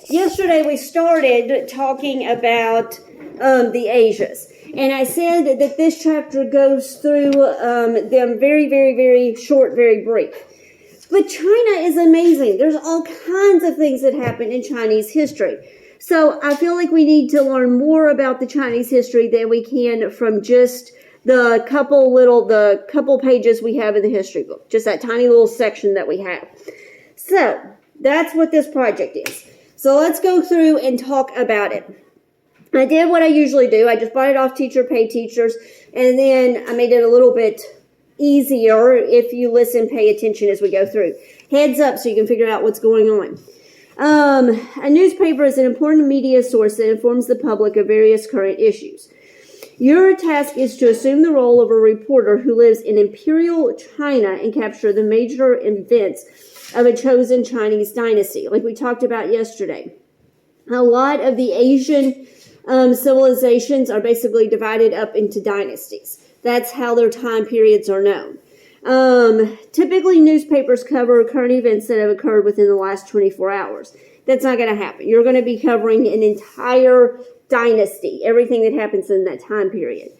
yesterday we started talking about the Asias. And I said that this chapter goes through them very, very, very short, very brief. But China is amazing. There's all kinds of things that happen in Chinese history. So I feel like we need to learn more about the Chinese history than we can from just the couple pages we have in the history book. Just that tiny little section that we have. So that's what this project is. So let's go through and talk about it. I did what I usually do. I just bought it off Teacher Pay Teachers, and then I made it a little bit easier if you listen, pay attention as we go through. Heads up so you can figure out what's going on. A newspaper is an important media source that informs the public of various current issues. Your task is to assume the role of a reporter who lives in Imperial China and capture the major events of a chosen Chinese dynasty, like we talked about yesterday. A lot of the Asian civilizations are basically divided up into dynasties. That's how their time periods are known. Typically, newspapers cover current events that have occurred within the last 24 hours. That's not going to happen. You're going to be covering an entire dynasty, everything that happens in that time period.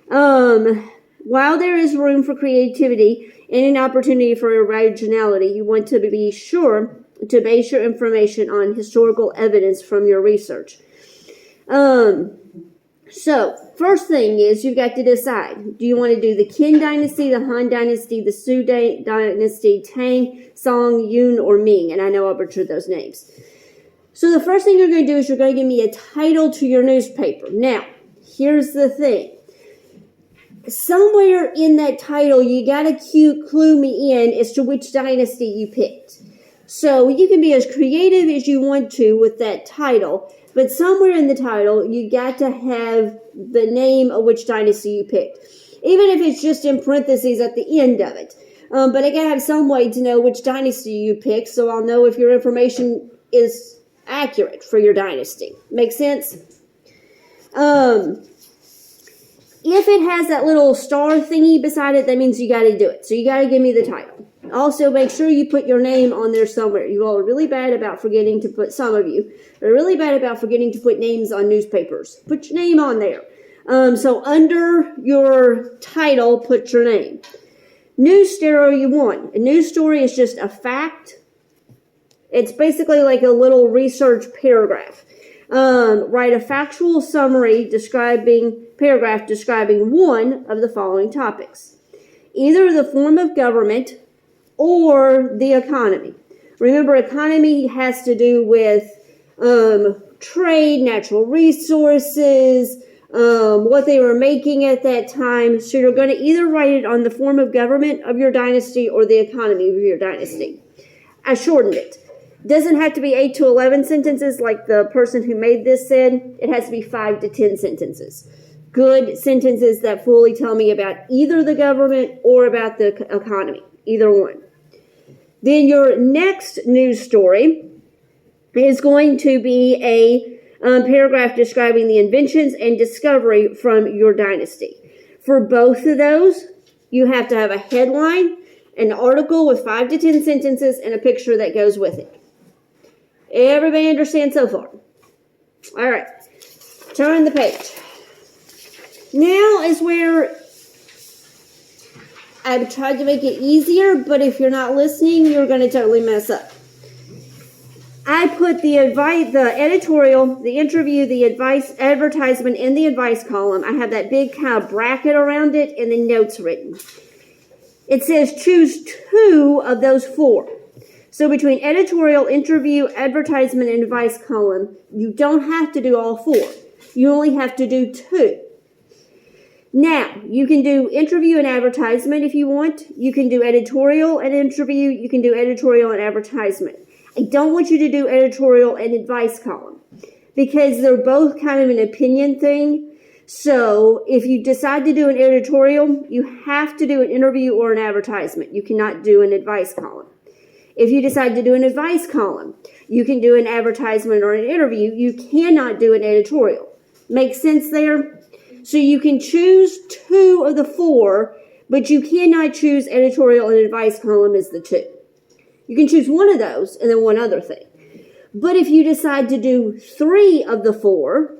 While there is room for creativity and an opportunity for originality, you want to be sure to base your information on historical evidence from your research. So, first thing is you've got to decide. Do you want to do the Qin Dynasty, the Han Dynasty, the Sui Dynasty, Tang, Song, Yun, or Ming? And I know I butchered those names. So the first thing you're going to do is you're going to give me a title to your newspaper. Now, here's the thing. Somewhere in that title, you got to clue me in as to which dynasty you picked. So you can be as creative as you want to with that title, but somewhere in the title, you got to have the name of which dynasty you picked. Even if it's just in parentheses at the end of it. But I got to have some way to know which dynasty you picked, so I'll know if your information is accurate for your dynasty. Make sense? If it has that little star thingy beside it, that means you got to do it. So you got to give me the title. Also, make sure you put your name on there somewhere. You all are really bad about forgetting to put, some of you are really bad about forgetting to put names on newspapers. Put your name on there. So under your title, put your name. News story you want. A news story is just a fact. It's basically like a little research paragraph. Write a factual summary paragraph describing one of the following topics. Either the form of government or the economy. Remember, economy has to do with trade, natural resources, what they were making at that time. So you're going to either write it on the form of government of your dynasty or the economy of your dynasty. I shortened it. Doesn't have to be 8 to 11 sentences like the person who made this said. It has to be 5 to 10 sentences. Good sentences that fully tell me about either the government or about the economy. Either one. Then your next news story is going to be a paragraph describing the inventions and discovery from your dynasty. For both of those, you have to have a headline, an article with 5 to 10 sentences, and a picture that goes with it. Everybody understand so far? All right. Turn the page. Now is where I've tried to make it easier, but if you're not listening, you're going to totally mess up. I put the editorial, the interview, the advice, advertisement, and the advice column. I have that big kind of bracket around it and the notes written. It says choose 2 of those 4. So between editorial, interview, advertisement, and advice column, you don't have to do all 4. You only have to do 2. Now, you can do interview and advertisement if you want. You can do editorial and interview. You can do editorial and advertisement. I don't want you to do editorial and advice column because they're both kind of an opinion thing. So if you decide to do an editorial, you have to do an interview or an advertisement. You cannot do an advice column. If you decide to do an advice column, you can do an advertisement or an interview. You cannot do an editorial. Make sense there? So you can choose 2 of the 4, but you cannot choose editorial and advice column as the 2. You can choose one of those and then one other thing. But if you decide to do 3 of the 4,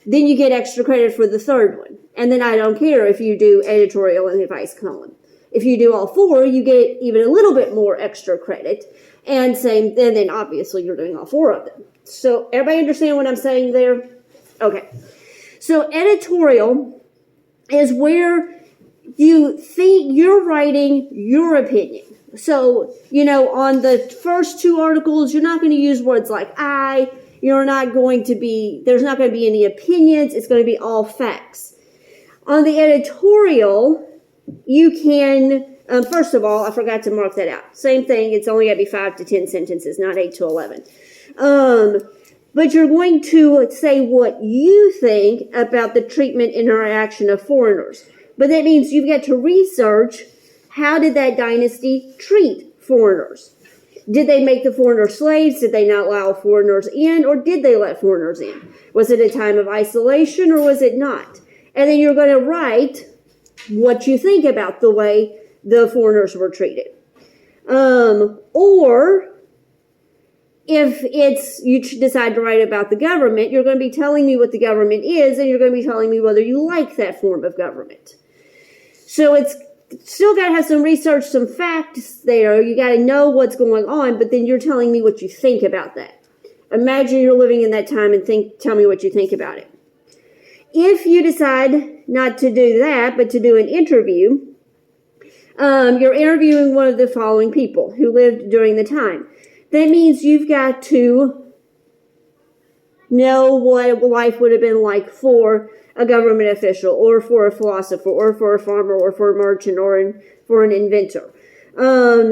then you get extra credit for the third one. And then I don't care if you do editorial and advice column. If you do all 4, you get even a little bit more extra credit. And then obviously you're doing all 4 of them. So everybody understand what I'm saying there? Okay. So editorial is where you think you're writing your opinion. So, on the first 2 articles, you're not going to use words like I. There's not going to be any opinions. It's going to be all facts. On the editorial, you can, first of all, I forgot to mark that out. Same thing, it's only got to be 5 to 10 sentences, not 8 to 11. But you're going to say what you think about the treatment and interaction of foreigners. But that means you've got to research, how did that dynasty treat foreigners? Did they make the foreigners slaves? Did they not allow foreigners in? Or did they let foreigners in? Was it a time of isolation or was it not? And then you're going to write what you think about the way the foreigners were treated. Or if you decide to write about the government, you're going to be telling me what the government is, and you're going to be telling me whether you like that form of government. So it's still got to have some research, some facts there. You got to know what's going on, but then you're telling me what you think about that. Imagine you're living in that time and tell me what you think about it. If you decide not to do that, but to do an interview, you're interviewing one of the following people who lived during the time. That means you've got to know what life would have been like for a government official, or for a philosopher, or for a farmer, or for a merchant, or for an inventor.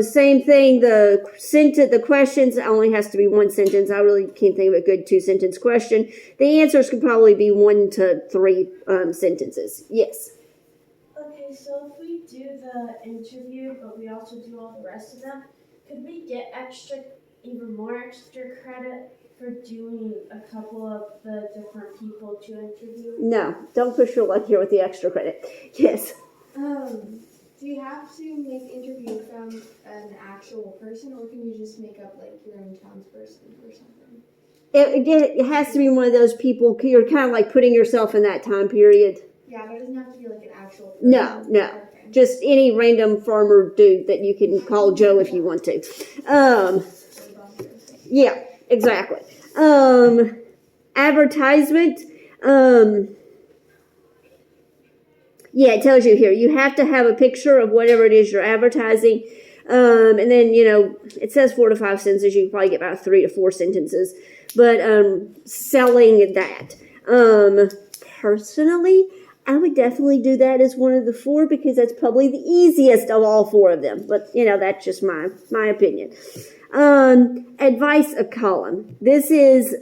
Same thing, the questions only has to be 1 sentence. I really can't think of a good 2-sentence question. The answers could probably be 1 to 3 sentences. Yes? Okay, so if we do the interview, but we also do all the rest of them, could we get even more extra credit for doing a couple of the different people to interview? No, don't push your luck here with the extra credit. Yes? Do you have to make the interview from an actual person, or can you just make up like your own townsperson or something? It has to be one of those people, you're kind of like putting yourself in that time period. Yeah, but it doesn't have to be like an actual person. No. Okay. Just any random farmer dude that you can call Joe if you want to. Yeah, exactly. Advertisement. Yeah, it tells you here. You have to have a picture of whatever it is you're advertising. And then, it says 4 to 5 sentences. You can probably get about 3 to 4 sentences. But selling that. Personally, I would definitely do that as one of the 4 because that's probably the easiest of all 4 of them. But, that's just my opinion. Advice column. This is,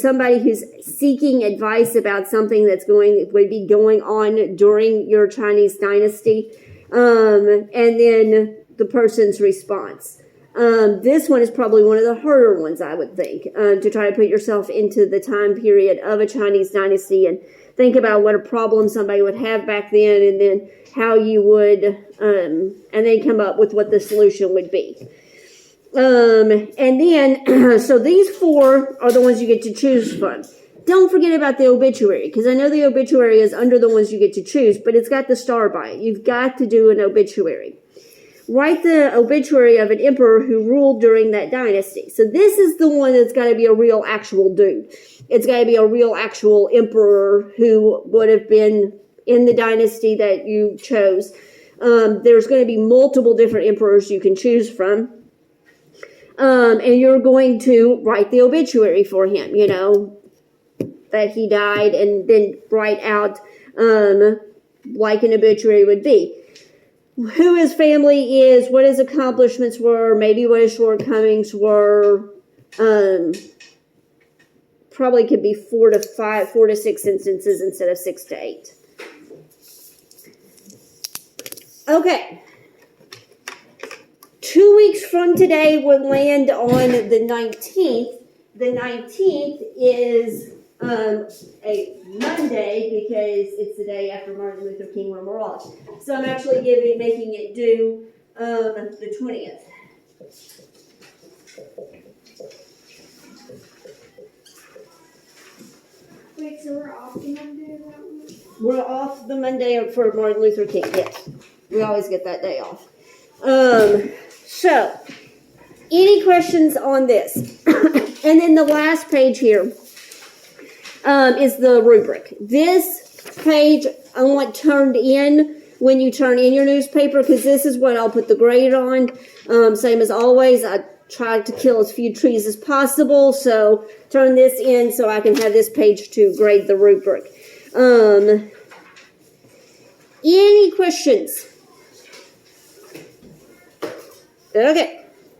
somebody who's seeking advice about something would be going on during your Chinese dynasty. And then the person's response. This one is probably one of the harder ones, I would think, to try to put yourself into the time period of a Chinese dynasty and think about what a problem somebody would have back then, and then how you would, and then come up with what the solution would be. And then, so these 4 are the ones you get to choose from. Don't forget about the obituary, because I know the obituary is under the ones you get to choose, but it's got the star by it. You've got to do an obituary. Write the obituary of an emperor who ruled during that dynasty. So this is the one that's got to be a real actual dude. It's got to be a real actual emperor who would have been in the dynasty that you chose. There's going to be multiple different emperors you can choose from. And you're going to write the obituary for him, that he died, and then write out like an obituary would be. Who his family is, what his accomplishments were, maybe what his shortcomings were. Probably could be 4 to 6 instances instead of 6 to 8. Okay. 2 weeks from today would land on the 19th. The 19th is a Monday because it's the day after Martin Luther King Memorial. So I'm actually making it due the 20th. We're off the Monday for Martin Luther King. Yes, we always get that day off. So, any questions on this? And then the last page here is the rubric. This page I want turned in when you turn in your newspaper, because this is what I'll put the grade on. Same as always, I try to kill as few trees as possible, so turn this in so I can have this page to grade the rubric. Any questions? Okay.